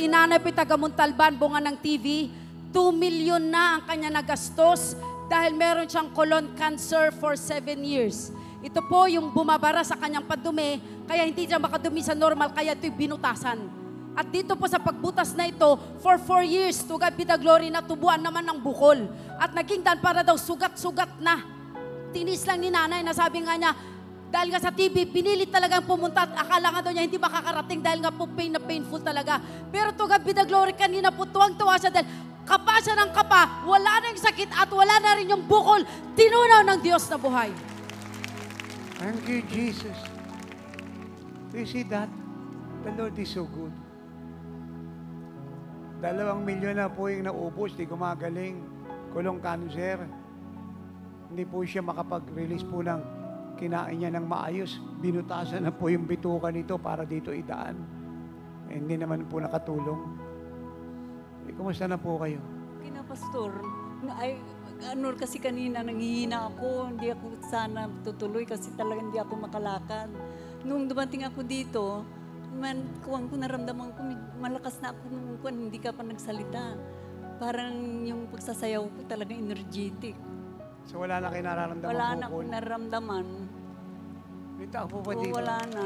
Si Nanay Po'y taga Montalban, bunga ng TV, 2 million na ang kanya nagastos dahil meron siyang colon cancer for 7 years. Ito po yung bumabara sa kanyang padumi, kaya hindi siya makadumi sa normal, kaya ito'y binutasan. At dito po sa pagbutas na ito, for 4 years, to God be the glory, natubuan naman ng bukol. At naging dan para daw sugat-sugat na. Tinis lang ni nanay na sabi nga niya, dahil nga sa TV, pinilit talagang pumunta at akala nga daw niya hindi makakarating dahil nga po pain na painful talaga. Pero to God be the glory, kanina po tuwang-tuwa siya dahil kapa siya ng kapa, wala na yung sakit at wala na rin yung bukol, tinunaw ng Diyos na buhay. Thank you, Jesus. Do you see that? The Lord is so good. 2 milyon na po yung naubos, di gumagaling. Kulong cancer. Hindi po siya makapag-release po ng kinain niya ng maayos. Binutasan na po yung bituka nito para dito idaan. Eh, hindi naman po nakatulong. Eh, kumusta na po kayo? Pastor, ay, ano kasi kanina nanghihina ako, hindi ako sana tutuloy kasi talagang hindi ako makalakad. Nung dumating ako dito, kuwang ko naramdaman ko, malakas na ako nung hindi ka pa nagsalita. Parang yung pagsasayaw ko talagang energetic. So wala na kayo nararamdaman Wala po? na akong naramdaman. Dito ako po ba Oo, dito? wala na.